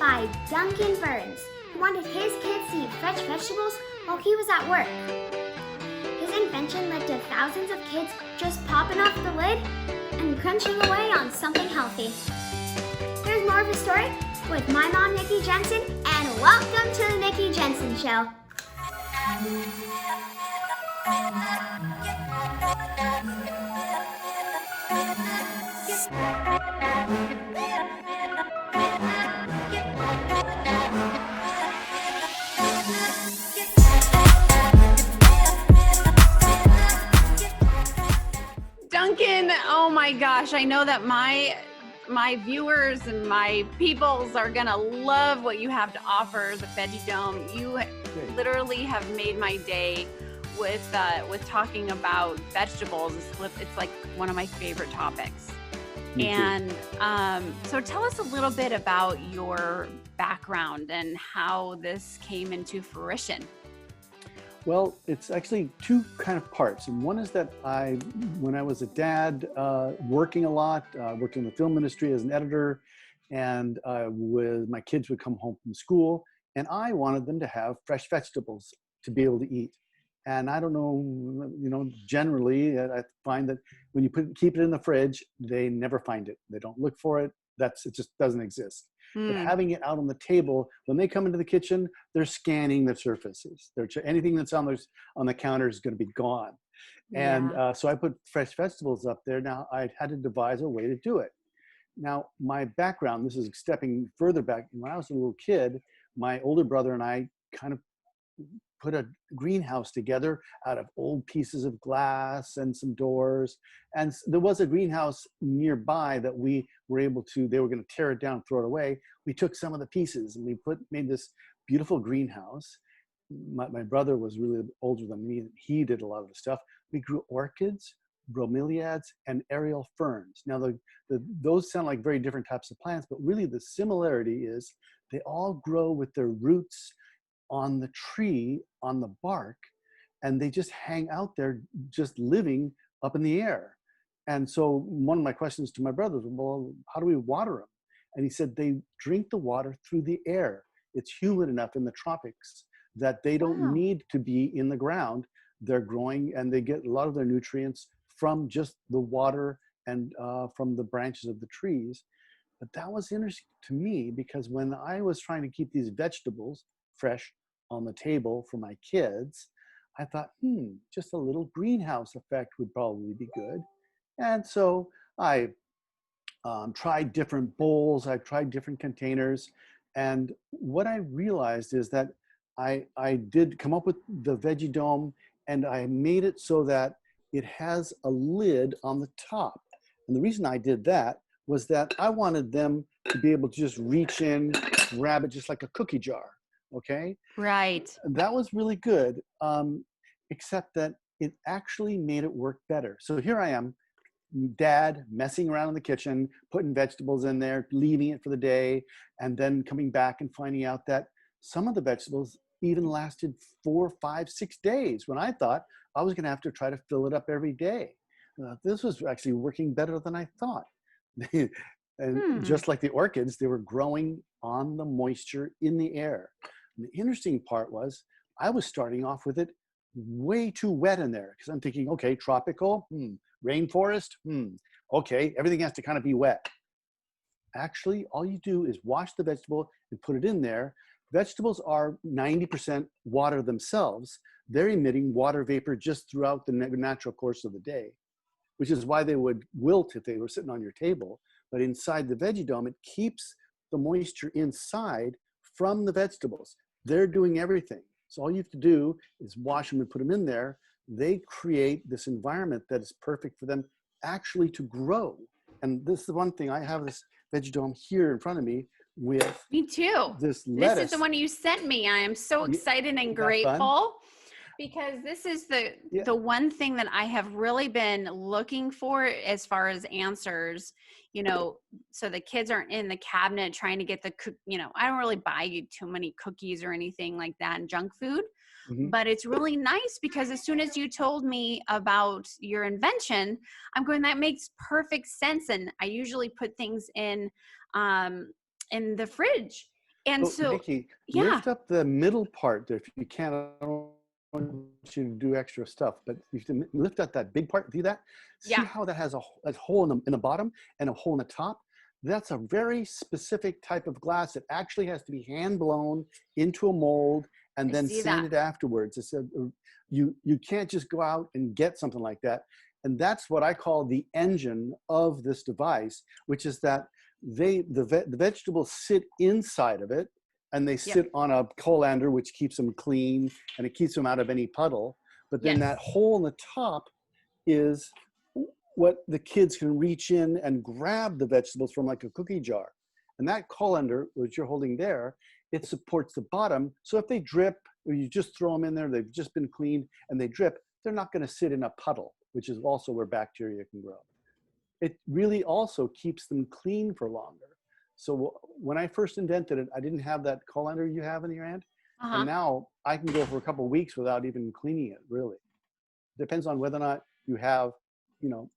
by Duncan Burns, who wanted his kids to eat fresh vegetables while he was at work. His invention led to thousands of kids just popping off the lid and crunching away on something healthy. Here's more of his story with my mom, Nikki Jensen, and welcome to the Nikki Jensen Show. Duncan, oh my gosh, I know that my viewers and my peoples are gonna love what you have to offer, the Veggie Dome. You literally have made my day with talking about vegetables. It's like one of my favorite topics. And so tell us a little bit about your background and how this came into fruition. Well, it's actually two kind of parts. And one is that when I was a dad, working a lot, working in the film industry as an editor, and my kids would come home from school, and I wanted them to have fresh vegetables to be able to eat. And I don't know, generally, I find that when you keep it in the fridge, they never find it. They don't look for it. It just doesn't exist. But having it out on the table, when they come into the kitchen, they're scanning the surfaces. Anything that's on the counter is going to be gone. And so I put fresh vegetables up there. Now I had to devise a way to do it. Now my background, this is stepping further back. When I was a little kid, my older brother and I kind of put a greenhouse together out of old pieces of glass and some doors. And there was a greenhouse nearby that we were able to, they were going to tear it down, throw it away. We took some of the pieces and we made this beautiful greenhouse. My brother was really older than me, and he did a lot of the stuff. We grew orchids, bromeliads, and aerial ferns. Now those sound like very different types of plants, but really the similarity is they all grow with their roots on the tree, on the bark, and they just hang out there, just living up in the air. And so one of my questions to my brother was, well, how do we water them? And he said they drink the water through the air. It's humid enough in the tropics that they don't need to be in the ground. They're growing, and they get a lot of their nutrients from just the water and from the branches of the trees. But that was interesting to me, because when I was trying to keep these vegetables fresh on the table for my kids, I thought, just a little greenhouse effect would probably be good. And so I tried different bowls, I tried different containers. And what I realized is that I did come up with the Veggie Dome, and I made it so that it has a lid on the top. And the reason I did that was that I wanted them to be able to just reach in, grab it just like a cookie jar. Okay. Right. That was really good, except that it actually made it work better. So here I am, dad, messing around in the kitchen, putting vegetables in there, leaving it for the day, and then coming back and finding out that some of the vegetables even lasted 4, 5, 6 days, when I thought I was going to have to try to fill it up every day. This was actually working better than I thought. And just like the orchids, they were growing on the moisture in the air. And the interesting part was I was starting off with it way too wet in there, because I'm thinking, okay, tropical, rainforest, okay, everything has to kind of be wet. Actually, all you do is wash the vegetable and put it in there. Vegetables are 90% water themselves. They're emitting water vapor just throughout the natural course of the day, which is why they would wilt if they were sitting on your table. But inside the Veggie Dome, it keeps the moisture inside from the vegetables. They're doing everything. So all you have to do is wash them and put them in there. They create this environment that is perfect for them actually to grow. And this is the one thing, I have this Veggie Dome here in front of me with me too. This lettuce. This is the one you sent me. I am so excited and grateful, because this is the one thing that I have really been looking for as far as answers, so the kids aren't in the cabinet trying to get I don't really buy too many cookies or anything like that and junk food, but it's really nice, because as soon as you told me about your invention, I'm going, that makes perfect sense. And I usually put things in the fridge, And So, so, Nikki, yeah, lift up the middle part there if you can. I don't want you to do extra stuff, but you can lift up that big part. Do that. See yeah, how that has a hole in the bottom and a hole in the top? That's a very specific type of glass that actually has to be hand blown into a mold and I then see that. sanded afterwards. It's you can't just go out and get something like that. And that's what I call the engine of this device, which is that the vegetables sit inside of it, and they Yep. sit on a colander, which keeps them clean and it keeps them out of any puddle. But then Yes. that hole in the top is what the kids can reach in and grab the vegetables from, like a cookie jar. And that colander, which you're holding there, it supports the bottom. So if they drip, or you just throw them in there, they've just been cleaned and they drip, they're not going to sit in a puddle, which is also where bacteria can grow. It really also keeps them clean for longer. So when I first invented it, I didn't have that colander you have in your hand. Uh-huh. And now I can go for a couple of weeks without even cleaning it, really. Depends on whether or not you have,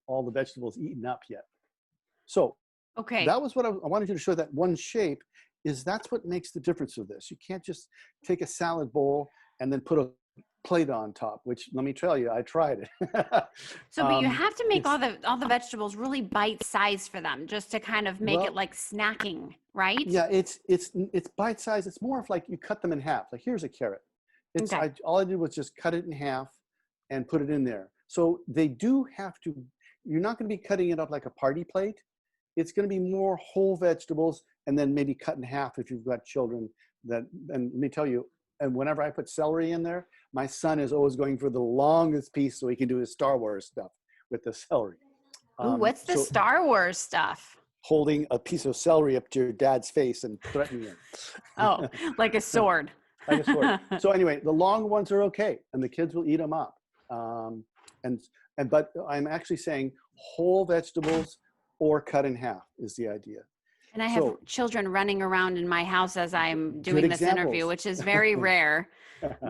all the vegetables eaten up yet. So Okay. that was what I wanted you to show. That one shape is, that's what makes the difference of this. You can't just take a salad bowl and then put a plate on top, which, let me tell you, I tried it. So, but you have to make It's, all the vegetables really bite sized for them, just to kind of make it well, like snacking, right? yeah, it's bite size. It's more of like you cut them in half. Like, here's a carrot. Okay. All I did was just cut it in half and put it in there. So they do have to. You're not going to be cutting it up like a party plate. It's going to be more whole vegetables, and then maybe cut in half if you've got children. And let me tell you, and whenever I put celery in there, my son is always going for the longest piece so he can do his Star Wars stuff with the celery. Ooh, what's the So Star Wars stuff? holding a piece of celery up to your dad's face and threatening him. Oh, like a sword. Like a sword. So anyway, the long ones are okay, and the kids will eat them up. But I'm actually saying whole vegetables or cut in half is the idea. And I have So children running around in my house as I'm good doing this interview, examples. which is very rare.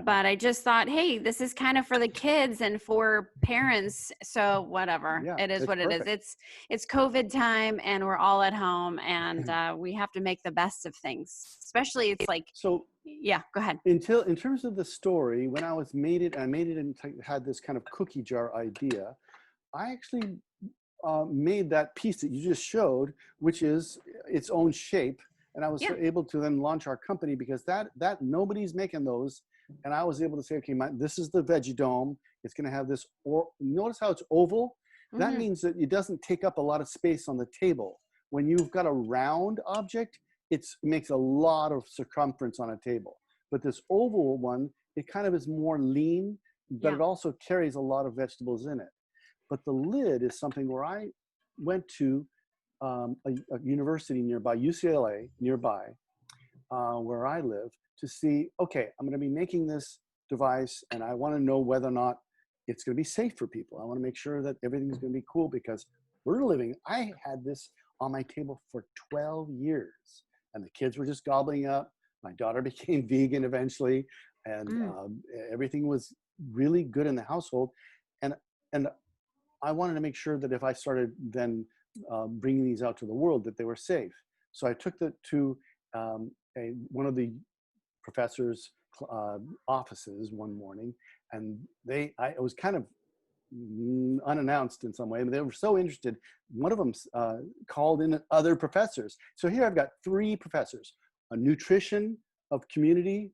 But I just thought, hey, this is kind of for the kids and for parents. So whatever, Yeah, it is it's what it is. perfect. It's COVID time, and we're all at home, and we have to make the best of things. Especially, it's like, So yeah, go ahead. in terms of the story, when I made it and had this kind of cookie jar idea, I actually made that piece that you just showed, which is its own shape. And I was Yeah, able to then launch our company, because that nobody's making those. And I was able to say, okay, this is the Veggie Dome. It's going to have this, or notice how it's oval. That hmm, means that it doesn't take up a lot of space on the table. When you've got a round object, it makes a lot of circumference on a table. But this oval one, it kind of is more lean, but yeah, it also carries a lot of vegetables in it. But the lid is something where I went to a university nearby, UCLA nearby, where I live, to see, okay, I'm going to be making this device, and I want to know whether or not it's going to be safe for people. I want to make sure that everything's going to be cool, because I had this on my table for 12 years, and the kids were just gobbling up. My daughter became vegan eventually, and mm, everything was really good in the household. And I wanted to make sure that if I started then bringing these out to the world, that they were safe. So I took it to one of the professors' offices one morning, and it was kind of unannounced in some way, but they were so interested. One of them called in other professors. So here I've got 3 professors: a nutrition of community,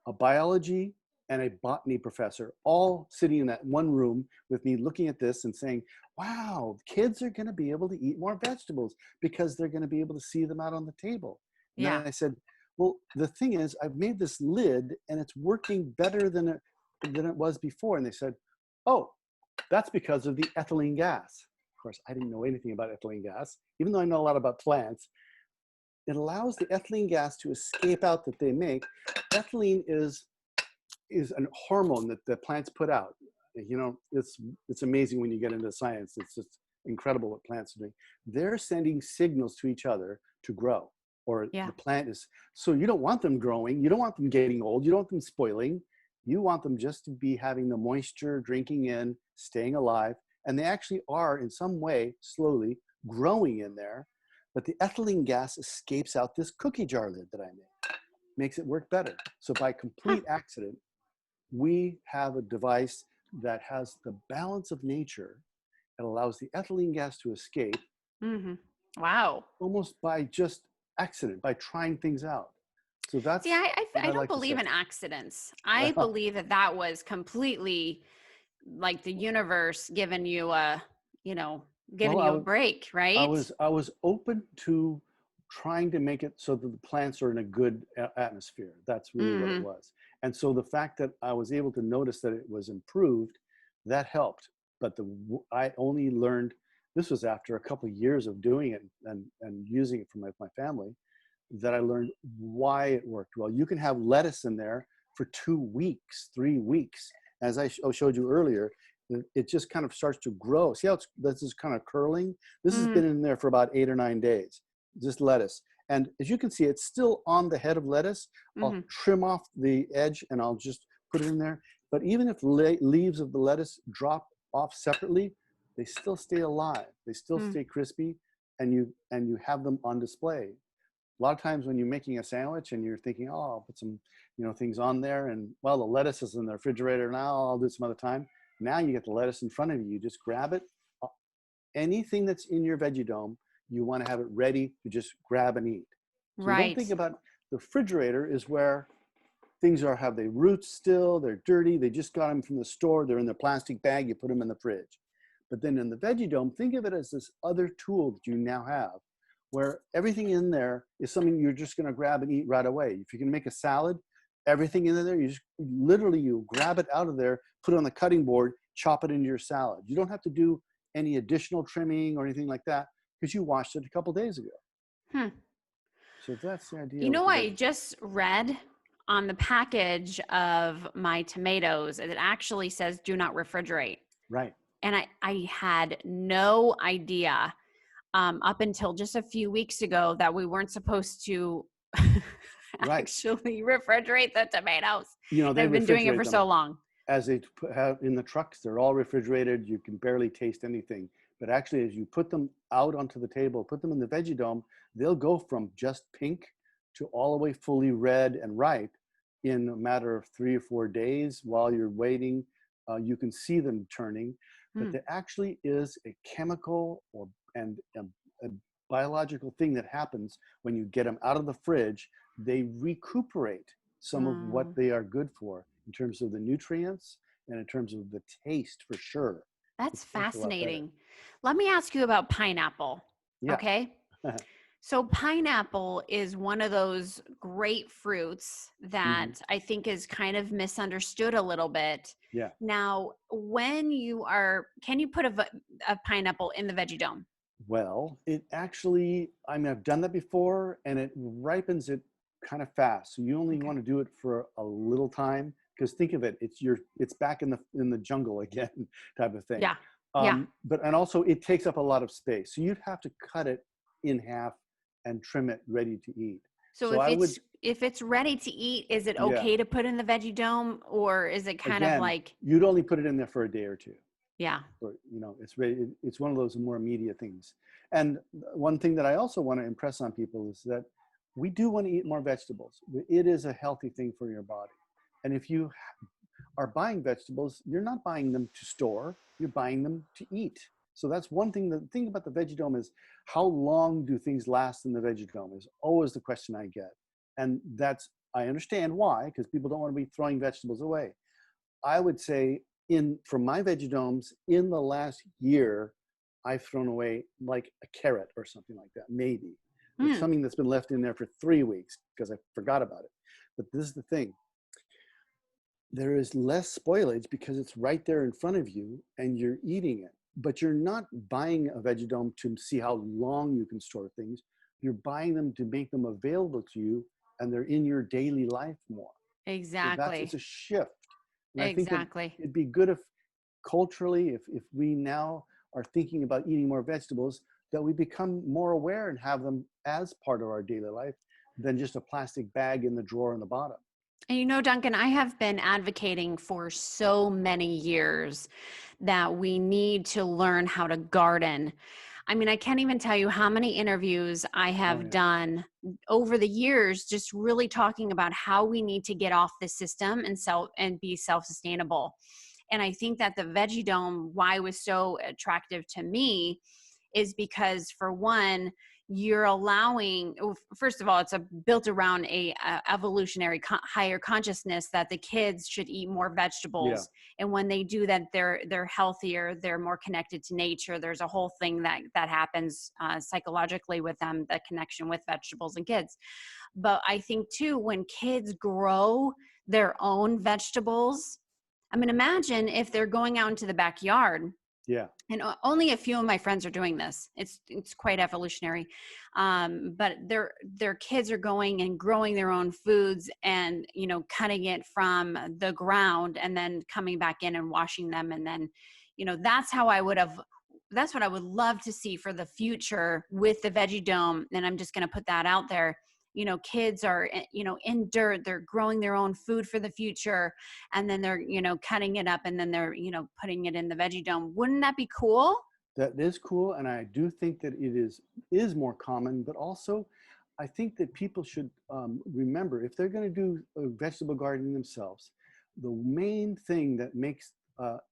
a biology, and a botany professor, all sitting in that one room with me, looking at this and saying, wow, kids are going to be able to eat more vegetables because they're going to be able to see them out on the table. And yeah. then I said, well, the thing is, I've made this lid and it's working better than it was before. And they said, oh, that's because of the ethylene gas. Of course, I didn't know anything about ethylene gas, even though I know a lot about plants. It allows the ethylene gas to escape out that they make. Ethylene is a hormone that the plants put out. It's amazing when you get into science. It's just incredible what plants are doing. They're sending signals to each other to grow, or Yeah. the plant is. So you don't want them growing. You don't want them getting old. You don't want them spoiling. You want them just to be having the moisture, drinking in, staying alive. And they actually are, in some way, slowly growing in there. But the ethylene gas escapes out this cookie jar lid that I made. makes it work better. So by complete accident, we have a device that has the balance of nature. It allows the ethylene gas to escape Wow. almost by just accident, by trying things out. So that's See, what I I don't like to believe say. in accidents. I believe that that was completely like the universe giving you a, giving Well, you a break, right? I was open to trying to make it so that the plants are in a good atmosphere. That's really what it was. And so the fact that I was able to notice that it was improved, that helped. But I only learned, this was after a couple of years of doing it and using it for my family, that I learned why it worked well. You can have lettuce in there for 2 weeks, 3 weeks. As I showed you earlier, it just kind of starts to grow. See how this is kind of curling? This has been in there for about 8 or 9 days, just lettuce. And as you can see, it's still on the head of lettuce. I'll trim off the edge and I'll just put it in there. But even if leaves of the lettuce drop off separately, they still stay alive. They still stay crispy, and you have them on display. A lot of times when you're making a sandwich and you're thinking, oh, I'll put some, things on there, and well, the lettuce is in the refrigerator now, I'll do it some other time. Now you get the lettuce in front of you. You just grab it. Anything that's in your VeggiDome, you want to have it ready to just grab and eat. So you don't think about the refrigerator is where things have they roots still, they're dirty, they just got them from the store, they're in the plastic bag, you put them in the fridge. But then in the VeggiDome, think of it as this other tool that you now have, where everything in there is something you're just going to grab and eat right away. If you can make a salad, everything in there, you just literally you grab it out of there, put it on the cutting board, chop it into your salad. You don't have to do any additional trimming or anything like that because you washed it a couple days ago. So that's the idea. I just read on the package of my tomatoes, it actually says do not refrigerate. Right. And I had no idea up until just a few weeks ago that we weren't supposed to actually refrigerate the tomatoes. They've been doing it for so long. As they have in the trucks, they're all refrigerated. You can barely taste anything. But actually, as you put them out onto the table, put them in the VeggiDome, they'll go from just pink to all the way fully red and ripe in a matter of 3 or 4 days. While you're waiting, you can see them turning. But there actually is a chemical and a biological thing that happens when you get them out of the fridge. They recuperate some of what they are good for in terms of the nutrients and in terms of the taste, for sure. That's fascinating. Let me ask you about pineapple. Yeah. Okay. So pineapple is one of those great fruits that I think is kind of misunderstood a little bit. Yeah. Now, can you put a pineapple in the VeggiDome? Well, it actually, I've done that before, and it ripens it kind of fast. So you only want to do it for a little time, because think of it, it's back in the jungle again type of thing. Yeah. And also it takes up a lot of space. So you'd have to cut it in half and trim it ready to eat. So if it's ready to eat, is it okay to put in the VeggiDome, or is it kind of like you'd only put it in there for a day or two? Yeah. Or, it's ready. It's one of those more immediate things. And one thing that I also want to impress on people is that we do want to eat more vegetables. It is a healthy thing for your body. And if you are buying vegetables, you're not buying them to store, you're buying them to eat. So that's one thing. The thing about the VeggiDome is, how long do things last in the VeggiDome is always the question I get. And I understand why, because people don't want to be throwing vegetables away. I would say from my VeggiDomes, in the last year, I've thrown away like a carrot or something like that, maybe. It's something that's been left in there for 3 weeks because I forgot about it. But this is the thing. There is less spoilage because it's right there in front of you and you're eating it. But you're not buying a VeggiDome to see how long you can store things. You're buying them to make them available to you, and they're in your daily life more. Exactly. It's a shift. And exactly. I think it'd be good if culturally, if we now are thinking about eating more vegetables, that we become more aware and have them as part of our daily life than just a plastic bag in the drawer in the bottom. And Duncan, I have been advocating for so many years that we need to learn how to garden. I mean, I can't even tell you how many interviews I have yeah. done over the years, just really talking about how we need to get off the system and be self-sustainable. And I think that the Veggie Dome, why it was so attractive to me, is because, for one, you're allowing, first of all, it's built around a evolutionary higher consciousness that the kids should eat more Yeah. vegetables, and when they do that, they're healthier, they're more connected to nature. There's a whole thing that happens psychologically with them, the connection with vegetables and kids. But I think too, when kids grow their own vegetables, I mean, imagine if they're going out into the backyard, Yeah. and only a few of my friends are doing this. It's quite evolutionary, but their kids are going and growing their own foods, and cutting it from the ground, and then coming back in and washing them, and then that's how I would have. That's what I would love to see for the future with the Veggie Dome. And I'm just going to put that out there. Kids are, in dirt, they're growing their own food for the future, and then they're, cutting it up, and then they're, putting it in the Veggie Dome. Wouldn't that be cool? That is cool, and I do think that it is more common. But also, I think that people should remember, if they're going to do vegetable gardening themselves, the main thing that makes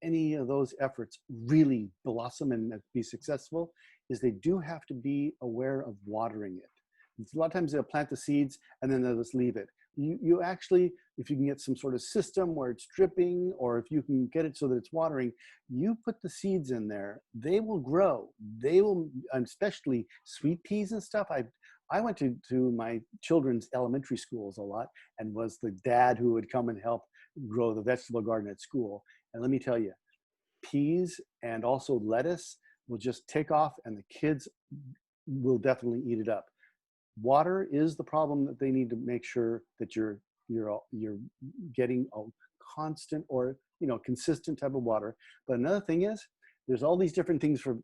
any of those efforts really blossom and be successful is they do have to be aware of watering it. A lot of times they'll plant the seeds and then they'll just leave it. You actually, if you can get some sort of system where it's dripping, or if you can get it so that it's watering, you put the seeds in there, they will grow. They will, especially sweet peas and stuff. I went to my children's elementary schools a lot, and was the dad who would come and help grow the vegetable garden at school. And let me tell you, peas and also lettuce will just take off, and the kids will definitely eat it up. Water is the problem that they need to make sure that you're getting a constant or consistent type of water. But another thing is, there's all these different things for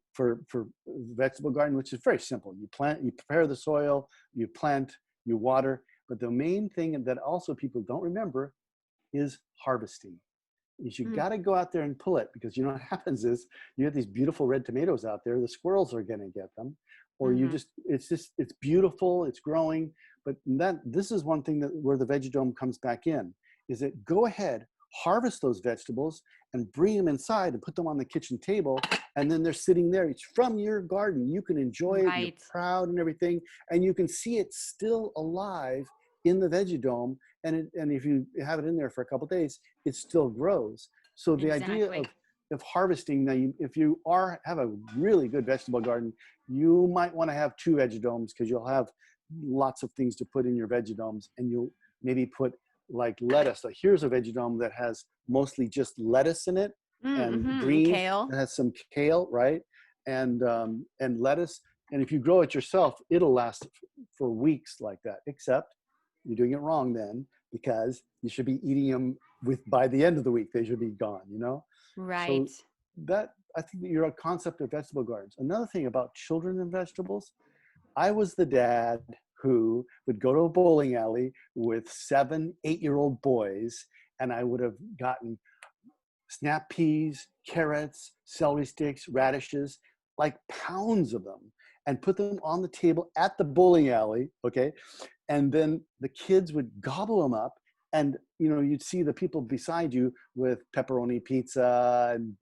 vegetable garden, which is very simple. You plant, you prepare the soil, you plant, you water. But the main thing that also people don't remember is harvesting. You got to go out there and pull it, because what happens is you have these beautiful red tomatoes out there. The squirrels are going to get them. Or it's beautiful, it's growing. But this is one thing where the Veggie Dome comes back in, is that go ahead, harvest those vegetables and bring them inside and put them on the kitchen table. And then they're sitting there. It's from your garden. You can enjoy it. You're proud and everything. And you can see it still alive in the Veggie Dome. And if you have it in there for a couple of days, it still grows. So the idea of harvesting, now if you have a really good vegetable garden, you might want to have 2 Veggie Domes, because you'll have lots of things to put in your Veggie Domes. And you'll maybe put like lettuce. Like, here's a Veggie Dome that has mostly just lettuce in it, and greens, kale. it has some kale, right? And lettuce. And if you grow it yourself, it'll last for weeks like that, except you're doing it wrong then, because you should be eating them by the end of the week. They should be gone, Right. So that, I think that your concept of vegetable gardens. Another thing about children and vegetables, I was the dad who would go to a bowling alley with 7, 8-year-old boys, and I would have gotten snap peas, carrots, celery sticks, radishes, like pounds of them, and put them on the table at the bowling alley, okay? And then the kids would gobble them up, and you'd see the people beside you with pepperoni pizza and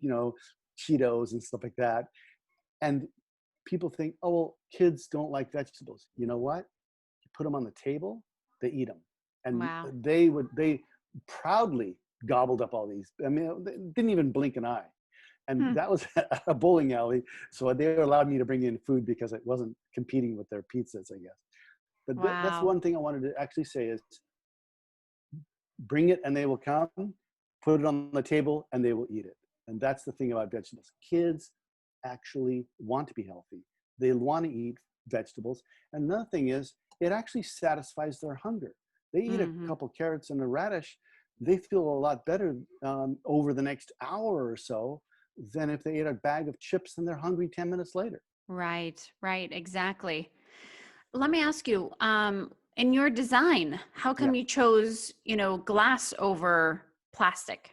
Cheetos and stuff like that. And people think, oh, well, kids don't like vegetables. You know what? You put them on the table, they eat them. And they proudly gobbled up all these. I mean, they didn't even blink an eye. And that was at a bowling alley. So they allowed me to bring in food because it wasn't competing with their pizzas, I guess. But that's one thing I wanted to actually say is, bring it and they will come, put it on the table and they will eat it. And that's the thing about vegetables. Kids actually want to be healthy. They want to eat vegetables. And another thing is, it actually satisfies their hunger. They eat a couple carrots and a radish, they feel a lot better over the next hour or so than if they ate a bag of chips and they're hungry 10 minutes later. Right, exactly. Let me ask you, in your design, how come you chose, glass over plastic?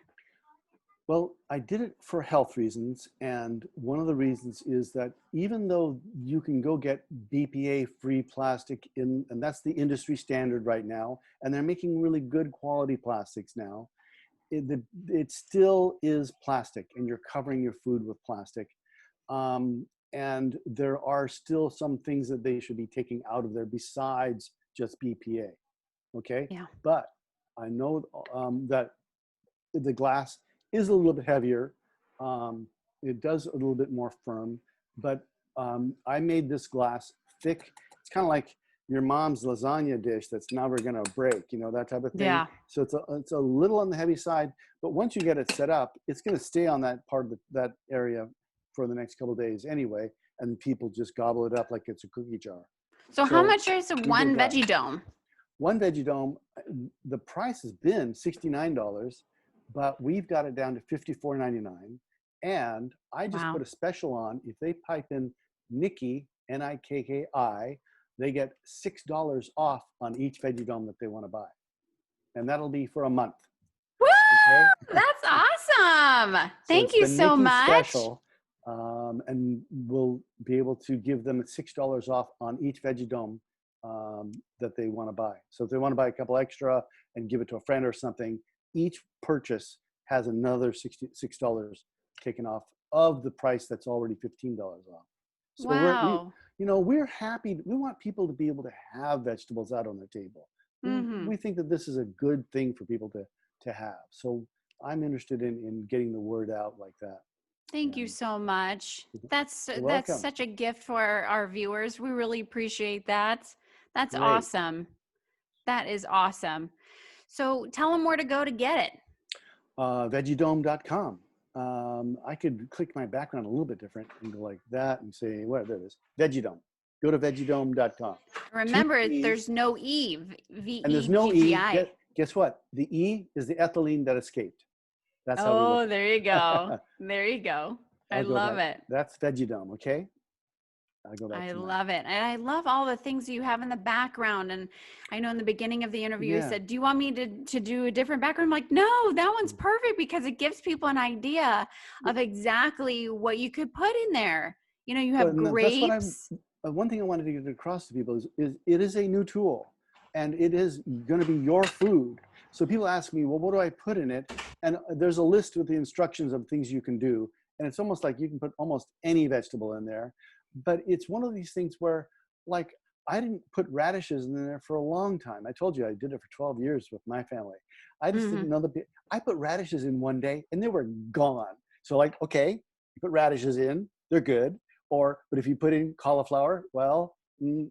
Well, I did it for health reasons. And one of the reasons is that even though you can go get BPA-free plastic and that's the industry standard right now, and they're making really good quality plastics now, it still is plastic, and you're covering your food with plastic. And there are still some things that they should be taking out of there besides just BPA. Okay. Yeah. But I know that the glass is a little bit heavier. It does a little bit more firm, but I made this glass thick. It's kind of like your mom's lasagna dish that's never gonna break, you know, that type of thing. Yeah. So it's a little on the heavy side, but once you get it set up, it's gonna stay on that part of that area for the next couple of days anyway, and people just gobble it up like it's a cookie jar. So how much is one glass. Veggie Dome? One Veggie Dome, the price has been $69, but we've got it down to $54.99. And I just Wow. put a special on. If they pipe in Nikki, Nikki, they get $6 off on each Veggie Dome that they want to buy. And that'll be for a month. Woo! Okay? That's awesome. Thank it's you the so Nikki much. Special, and we'll be able to give them $6 off on each Veggie Dome that they want to buy. So if they want to buy a couple extra and give it to a friend or something, each purchase has another $6 taken off of the price that's already $15 off. So Wow. we're happy. We want people to be able to have vegetables out on their table. We think that this is a good thing for people to have. So I'm interested in getting the word out like that. Thank you so much. That's welcome. such a gift for our viewers. We really appreciate that. That's Great. awesome. That is awesome. So tell them where to go to get it. VeggieDome.com. I could click my background a little bit different and go like that and say, there it is, VeggieDome. Go to VeggieDome.com. Remember, there's no E. V-E-G-G-I. And there's no E. Guess what? The E is the ethylene that escaped. That's how we Oh, look. there you go. There you go. I love it. That's VeggieDome, okay? I'll go back I to that. love it. And I love all the things you have in the background. And I know in the beginning of the interview, you said, do you want me to do a different background? I'm like, no, that one's perfect because it gives people an idea of exactly what you could put in there. You know, you have grapes. One thing I wanted to get across to people is it is a new tool, and it is going to be your food. So people ask me, well, what do I put in it? And there's a list with the instructions of things you can do. And it's almost like you can put almost any vegetable in there. But it's one of these things where, like, I didn't put radishes in there for a long time. I told you I did it for 12 years with my family. I just didn't know I put radishes in one day and they were gone. So like, okay, you put radishes in, they're good. But if you put in cauliflower, well,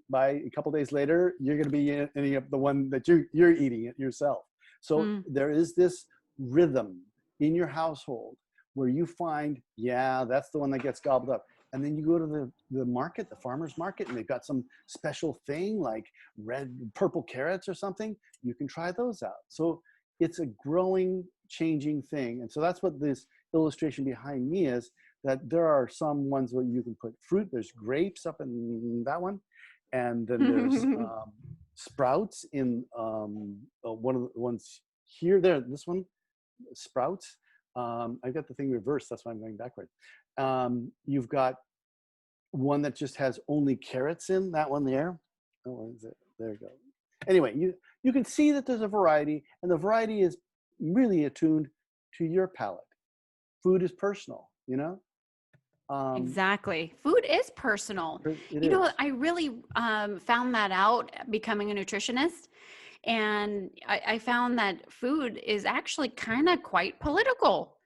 by a couple days later, you're going to be ending up the one that you're eating it yourself. So there is this rhythm in your household where you find, that's the one that gets gobbled up. And then you go to the market, the farmer's market, and they've got some special thing like purple carrots or something. You can try those out. So it's a growing, changing thing. And so that's what this illustration behind me is, that there are some ones where you can put fruit. There's grapes up in that one. And then there's sprouts in one of the ones here, this one, sprouts. I got the thing reversed, that's why I'm going backward. You've got one that just has only carrots in, that one there. Oh, is it? There you go. Anyway, you can see that there's a variety, and the variety is really attuned to your palate. Food is personal, you know? Exactly. Food is personal. You know, I really found that out becoming a nutritionist. And I found that food is actually kind of quite political.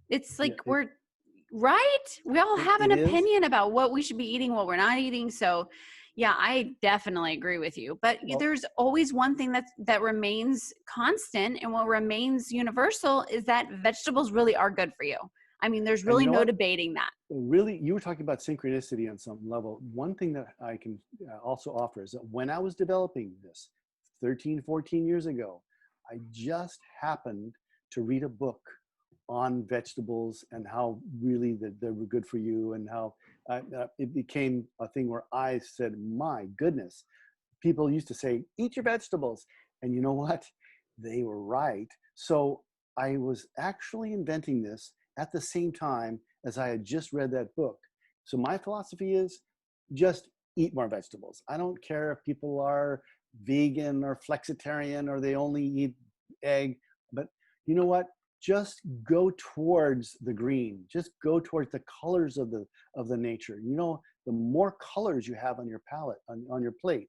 It's like we all have an opinion about what we should be eating, what we're not eating. So yeah, I definitely agree with you. But there's always one thing that remains constant, and what remains universal is that vegetables really are good for you. I mean, there's really no debating that. Really, you were talking about synchronicity on some level. One thing that I can also offer is that when I was developing this 13, 14 years ago, I just happened to read a book on vegetables and how really they were good for you, and how it became a thing where I said, my goodness, people used to say, eat your vegetables. And you know what? They were right. So I was actually inventing this. at the same time as I had just read that book. So my philosophy is just eat more vegetables. I don't care if people are vegan or flexitarian or they only eat egg, but you know what? Just go towards the green. Just go towards the colors of the nature. You know, the more colors you have on your palette, on your plate,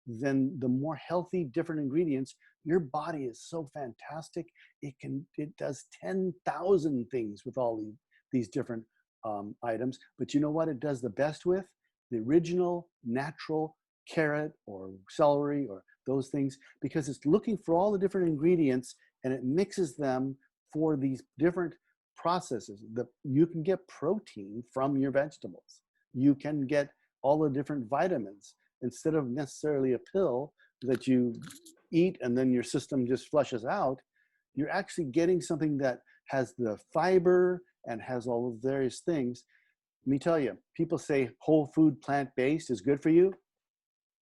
then the more healthy different ingredients. Your body is so fantastic. It does 10,000 things with all these different items. But you know what it does the best with? The original natural carrot or celery or those things, because it's looking for all the different ingredients and it mixes them for these different processes. You can get protein from your vegetables. You can get all the different vitamins instead of necessarily a pill that you eat and then your system just flushes out. You're actually getting something that has the fiber and has all of various things. Let me tell you, people say whole food plant-based is good for you.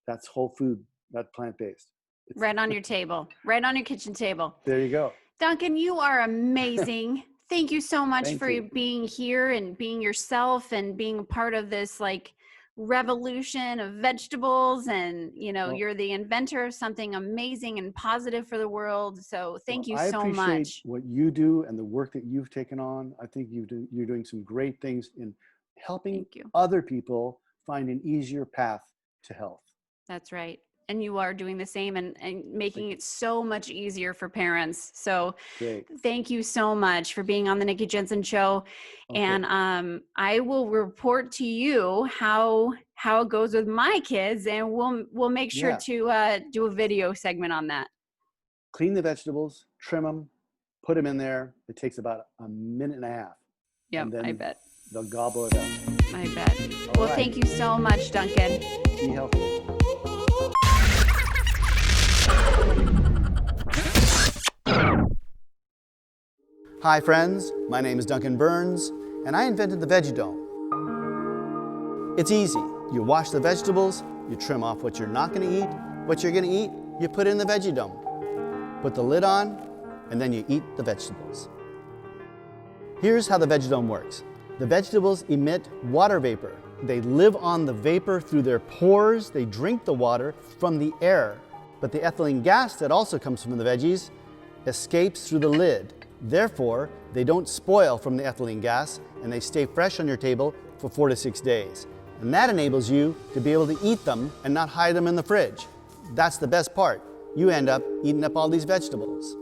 That's whole food, not plant-based. Right on your table, right on your kitchen table. There you go. Duncan, you are amazing. Thank you so much Thank for you. being here and being yourself and being a part of this like revolution of vegetables. And Well, you're the inventor of something amazing and positive for the world. So thank you I so appreciate much. what you do and the work that you've taken on. I think you're doing some great things in helping Thank you. other people find an easier path to health. That's right. And you are doing the same and making it so much easier for parents. So Great. thank you so much for being on the Nikki Jensen Show. Okay. And I will report to you how it goes with my kids, and we'll make sure Yeah. to do a video segment on that. Clean the vegetables, trim them, put them in there. It takes about a minute and a half. Yep, And then I bet. they'll gobble it up. I bet. Well, right. thank you so much, Duncan. Be healthy. Hi friends, my name is Duncan Burns, and I invented the Veggie Dome. It's easy. You wash the vegetables, you trim off what you're not going to eat, what you're going to eat, you put it in the Veggie Dome. Put the lid on, and then you eat the vegetables. Here's how the Veggie Dome works. The vegetables emit water vapor. They live on the vapor through their pores. They drink the water from the air. But the ethylene gas that also comes from the veggies escapes through the lid. Therefore, they don't spoil from the ethylene gas and they stay fresh on your table for 4 to 6 days. And that enables you to be able to eat them and not hide them in the fridge. That's the best part. You end up eating up all these vegetables.